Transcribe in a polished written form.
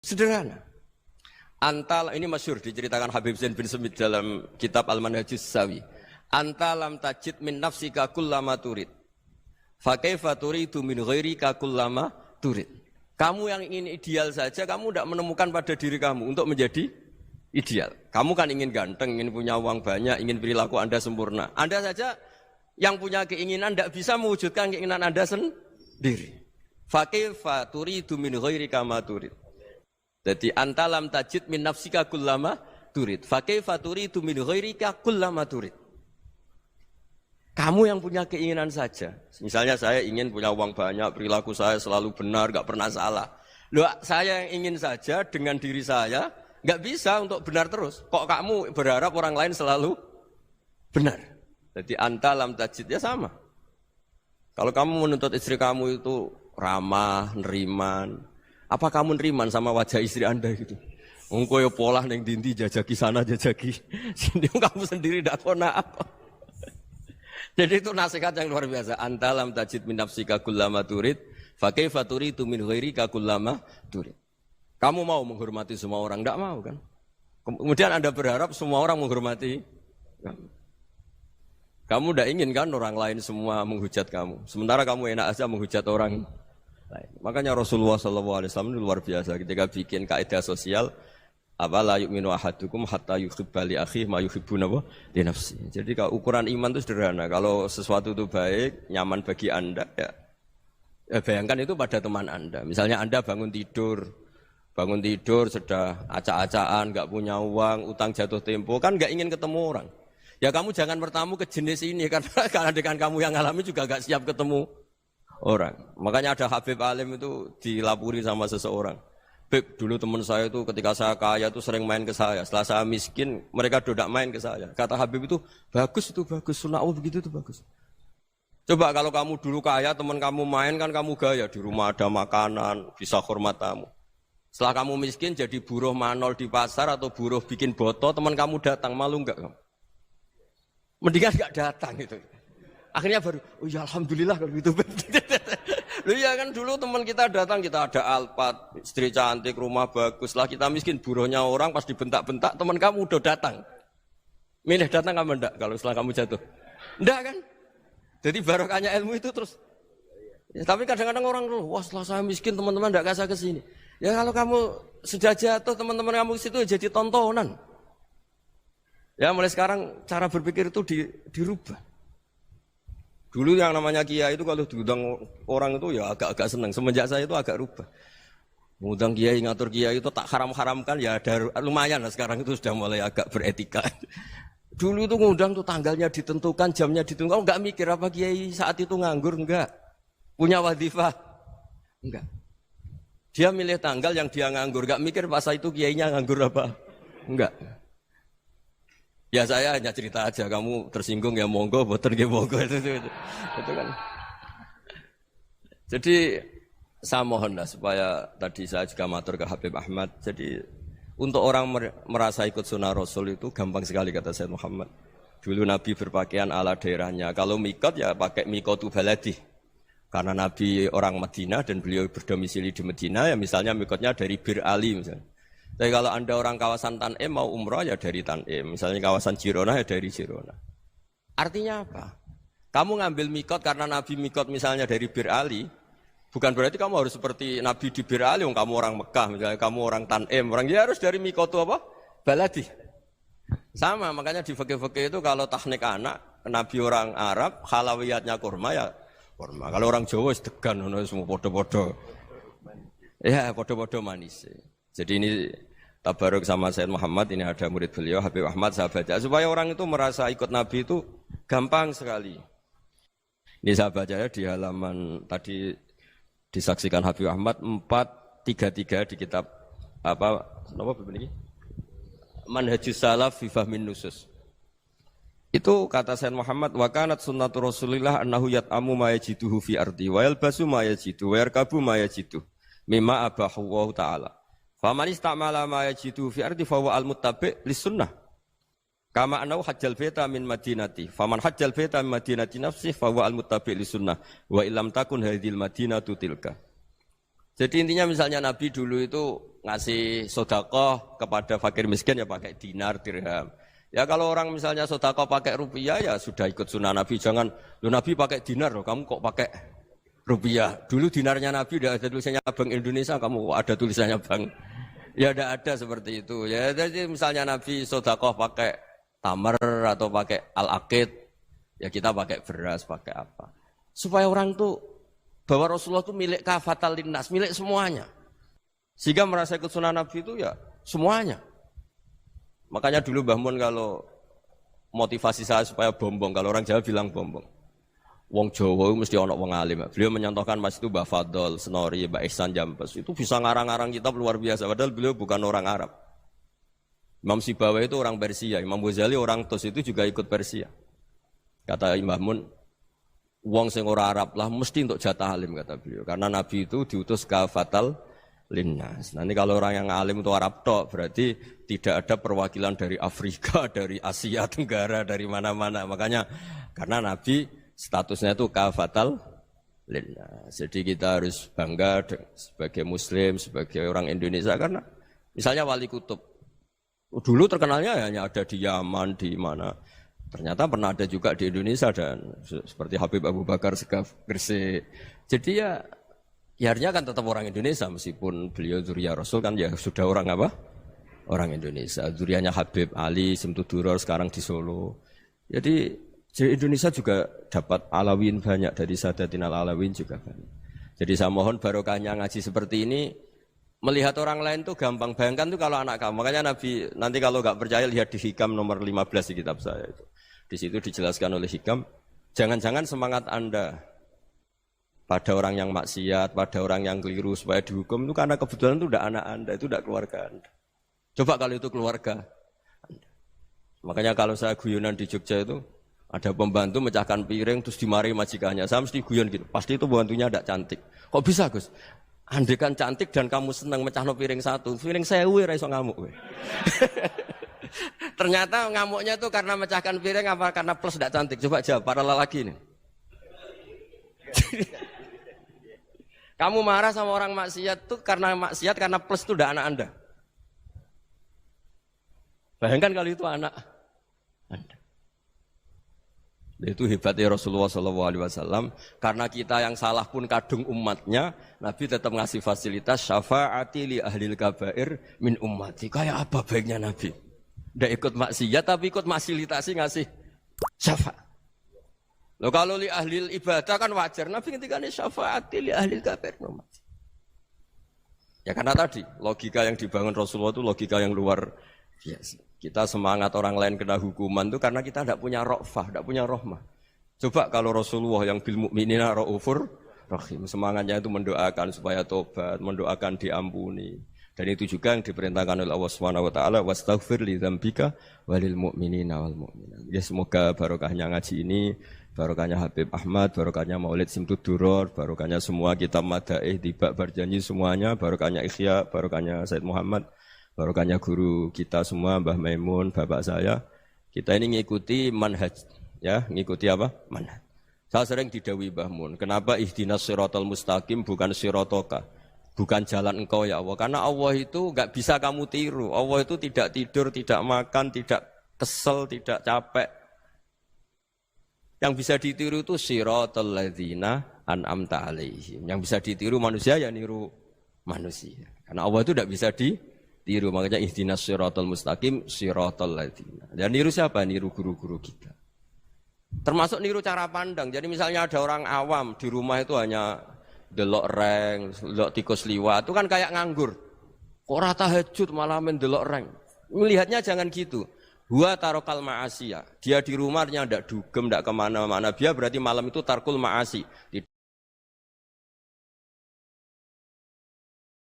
Sederhana. Antal ini masyhur diceritakan Habib Zain bin Semit dalam kitab Al-Manhajus Sawi. Antalam tajid min nafsika kullama turid. Fa kaifa turidu min ghairika kullama turid. Kamu yang ingin ideal saja, kamu tidak menemukan pada diri kamu untuk menjadi ideal. Kamu kan ingin ganteng, ingin punya uang banyak, ingin perilaku Anda sempurna. Anda saja yang punya keinginan tidak bisa mewujudkan keinginan Anda sendiri. Fa kaifa turidu min ghairika ma turid. Jadi antalam tajid min nafsika kullama turid. Fa kaifa turidu min ghairika kullama turid. Kamu yang punya keinginan saja. Misalnya saya ingin punya uang banyak, perilaku saya selalu benar, gak pernah salah. Loh, saya yang ingin saja dengan diri saya, gak bisa untuk benar terus. Kok kamu berharap orang lain selalu benar? Jadi antalam tajid ya sama. Kalau kamu menuntut istri kamu itu ramah, neriman, apa kamu neriman sama wajah istri Anda gitu? Engkau ya pola neng dindi jajaki sana jajaki sini kamu sendiri ndak kona apa. Jadi itu nasihat yang luar biasa. Antalam tajid min nafsika kullama turid, fa kaifa turidu min ghairika kullama turid. Kamu mau menghormati semua orang, enggak mau kan? Kemudian Anda berharap semua orang menghormati kamu. Kamu enggak ingin kan orang lain semua menghujat kamu. Sementara kamu enak aja menghujat orang lain. Makanya Rasulullah SAW itu luar biasa ketika bikin kaidah sosial. Apa la yu'minu ahadukum hatta yuhibba li akhihi ma yuhibbu li nafsi. Jadi kalau ukuran iman itu sederhana. Kalau sesuatu itu baik, nyaman bagi Anda ya bayangkan itu pada teman Anda. Misalnya Anda bangun tidur sudah acak-acakan, enggak punya uang, utang jatuh tempo, kan enggak ingin ketemu orang. Ya kamu jangan bertamu ke jenis ini karena dengan kamu yang alami juga enggak siap ketemu orang. Makanya ada Habib Alim itu dilapuri sama seseorang. Beb, dulu teman saya itu ketika saya kaya itu sering main ke saya. Setelah saya miskin, mereka tidak main ke saya. Kata Habib itu bagus, sunnah Allah begitu itu bagus. Coba kalau kamu dulu kaya, teman kamu main kan kamu gaya. Di rumah ada makanan, bisa hormat tamu. Setelah kamu miskin jadi buruh manol di pasar atau buruh bikin boto, teman kamu datang, malu enggak kamu? Mendingan enggak datang gitu. Akhirnya baru, oh ya alhamdulillah kalau gitu. Loh ya kan dulu teman kita datang, kita ada Alphard, istri cantik, rumah bagus. Lah kita miskin, buruhnya orang pas dibentak-bentak, teman kamu udah datang. Milih datang kamu enggak kalau setelah kamu jatuh? Enggak kan? Jadi barokahnya ilmu itu terus. Ya, tapi kadang-kadang orang tuh, wah setelah saya miskin teman-teman enggak kasih ke sini. Ya kalau kamu sudah jatuh, teman-teman kamu ke situ jadi tontonan. Ya mulai sekarang cara berpikir itu dirubah. Dulu yang namanya kiai itu kalau diundang orang itu ya agak-agak senang. Semenjak saya itu agak rubah. Mengundang kiai, ngatur kiai itu tak haram-haramkan ya ada lumayan lah sekarang itu sudah mulai agak beretika. Dulu itu ngundang tuh tanggalnya ditentukan, jamnya ditentukan. Enggak mikir apa kiai saat itu nganggur, enggak. Punya wadifah, enggak. Dia milih tanggal yang dia nganggur, enggak mikir pas itu kiainya nganggur apa, enggak. Ya saya hanya cerita aja, kamu tersinggung ya monggo, boten nggih monggo itu kan. Jadi saya mohonlah supaya tadi saya juga matur ke Habib Ahmad. Jadi untuk orang merasa ikut sunnah Rasul itu gampang sekali kata Sayyid Muhammad. Dulu Nabi berpakaian ala daerahnya. Kalau mikot ya pakai mikotu baladi. Karena Nabi orang Madinah dan beliau berdomisili di Madinah ya misalnya mikotnya dari Bir Ali misalnya. Tapi kalau Anda orang kawasan Tanim mau umrah ya dari Tanim. Misalnya kawasan Jirona ya dari Jirona. Artinya apa? Kamu ngambil mikot karena Nabi mikot misalnya dari Bir Ali. Bukan berarti kamu harus seperti Nabi di Bir Ali. Kamu orang Mekah, misalnya kamu orang Tanim. Orang dia harus dari mikot itu apa? Baladi. Sama, makanya di fikih-fikih itu kalau tahnik anak, Nabi orang Arab, halawiyatnya kurma ya kurma. Kalau orang Jawa sedegan, semua podo-podo. Ya, podo-podo manis. Jadi ini tabaruk sama Sayyid Muhammad, ini ada murid beliau, Habib Ahmad, saya baca. Supaya orang itu merasa ikut Nabi itu gampang sekali. Ini saya baca ya di halaman tadi disaksikan Habib Ahmad 433 di kitab apa begini? Manhajus Salaf fi Fahmin Nusus. Itu kata Sayyid Muhammad, wa kanat sunnatu Rasulillah annahu yat'amu ma yajiduhu fi ardi wa yalbasu ma yajidu wa yarkabu ma yajidu mimma abahu Allah Ta'ala. Faman istamala ma yajidu fi ardi fa huwa al-muttabi' lis-sunnah. Kama annahu hajjal baita min madinati. Faman hajjal baita min madinati nafsihi fa huwa al-muttabi' lis-sunnah. Wa illam takun hadhil madinatu tilka. Jadi intinya misalnya Nabi dulu itu ngasih sodakoh kepada fakir miskin ya pakai dinar, dirham. Ya kalau orang misalnya sodakoh pakai rupiah ya sudah ikut sunnah Nabi. Jangan, lo Nabi pakai dinar loh, kamu kok pakai rupiah. Dulu dinarnya Nabi udah ada tulisannya Bank Indonesia, kamu kok ada tulisannya Bank. Ya tidak ada seperti itu. Ya jadi misalnya Nabi sodakoh pakai tamar atau pakai al-aqid, ya kita pakai beras, pakai apa. Supaya orang tuh bahwa Rasulullah itu milik kafatal linnas, milik semuanya. Sehingga merasa ikut sunnah Nabi itu ya semuanya. Makanya dulu Mbah Mun kalau motivasi saya supaya bombong, kalau orang Jawa bilang bombong. Wong Jawa mesti ono wong alim. Beliau menyontohkan mas itu Mbah Fadol, Senori, Mbah Ihsan Jambes. Itu bisa ngarang-ngarang kitab luar biasa. Padahal beliau bukan orang Arab. Imam Sibawai itu orang Persia, Imam Ghazali orang Tus itu juga ikut Persia. Kata Mbah Mun, wong sing ora Arab lah mesti untuk jatah alim kata beliau. Karena Nabi itu diutus kafatal linnas. Nanti kalau orang yang alim itu Arab tok, berarti tidak ada perwakilan dari Afrika, dari Asia Tenggara, dari mana-mana. Makanya karena Nabi statusnya itu kafatal linnas. Jadi kita harus bangga sebagai Muslim, sebagai orang Indonesia karena misalnya Wali Kutub. Dulu terkenalnya hanya ada di Yaman, di mana. Ternyata pernah ada juga di Indonesia dan seperti Habib Abu Bakar Segaf Gresik. Jadi ya harusnya kan tetap orang Indonesia meskipun beliau zuriyah Rasul kan ya sudah orang apa? Orang Indonesia. Zuriyahnya Habib Ali Simtuduror sekarang di Solo. Jadi Indonesia juga dapat alawin banyak dari Sadatin al-Alawin juga banyak. Jadi saya mohon barokahnya ngaji seperti ini. Melihat orang lain tuh gampang, bayangkan tuh kalau anak kamu. Makanya Nabi nanti kalau nggak percaya lihat di Hikam nomor 15 di kitab saya itu. Di situ dijelaskan oleh Hikam, jangan-jangan semangat Anda pada orang yang maksiat, pada orang yang keliru supaya dihukum itu karena kebetulan itu udah anak Anda, itu udah keluarga Anda. Coba kalau itu keluarga Anda. Makanya kalau saya guyonan di Jogja itu ada pembantu mecahkan piring terus dimarahi majikannya. Saya mesti guyon gitu. Pasti itu pembantunya tidak cantik. Kok bisa, Gus? Andai kan cantik dan kamu senang mecahno piring satu, piring 1000 ora iso ngamuk kowe. Ternyata ngamuknya itu karena mecahkan piring apa karena plus tidak cantik? Coba jawab para lelaki ini. Kamu marah sama orang maksiat itu karena maksiat karena plus itu udah anak Anda. Bayangkan kalau itu anak Anda. Itu hebatnya Rasulullah SAW. Karena kita yang salah pun kadung umatnya, Nabi tetap ngasih fasilitas syafaati li ahlil kabair min ummati. Kayak apa baiknya Nabi? Tidak ikut maksiat tapi ikut fasilitasi ngasih syafaat. Loh kalau li ahlil ibadah kan wajar. Nabi ketika ini syafaati li ahlil kabair min ummati. Ya karena tadi logika yang dibangun Rasulullah itu logika yang luar biasa. Kita semangat orang lain kena hukuman itu karena kita tidak punya ra'fah, tidak punya rahmah. Coba kalau Rasulullah yang bil mu'minina ra'ufur rahim, semangatnya itu mendoakan supaya tobat, mendoakan diampuni. Dan itu juga yang diperintahkan oleh Allah Subhanahu wa taala, wastaghfir li dzambika walil mu'minina wal mu'minat. Ya semoga barokahnya ngaji ini, barokahnya Habib Ahmad, barokahnya Maulid Simtuduror, barokahnya semua kitab madaih, tibak berjanji semuanya, barokahnya Ikhya, barokahnya Said Muhammad. Barokahnya guru kita semua, Mbah Maimun, bapak saya, kita ini ngikuti manhaj, ya, ngikuti apa? Manhaj. Saya sering didhawuhi Mbah Mun, kenapa ihdinas siratal mustaqim bukan sirotoka, bukan jalan engkau ya Allah, karena Allah itu enggak bisa kamu tiru, Allah itu tidak tidur, tidak makan, tidak kesel, tidak capek. Yang bisa ditiru itu siratal ladzina an'amta alaihim. Yang bisa ditiru manusia ya niru manusia, karena Allah itu enggak bisa ditiru, makanya ihdinas siratal mustaqim siratal ladzina. Dan niru siapa? Niru guru-guru kita. Termasuk niru cara pandang. Jadi misalnya ada orang awam di rumah itu hanya delok reng, delok tikus liwat, itu kan kayak nganggur. Kok ora tahajud malah main delok reng. Melihatnya jangan gitu. Huwa tarokal ma'asiyah. Dia di rumahnya ndak dugem, ndak kemana-mana. Dia berarti malam itu tarkul ma'asi.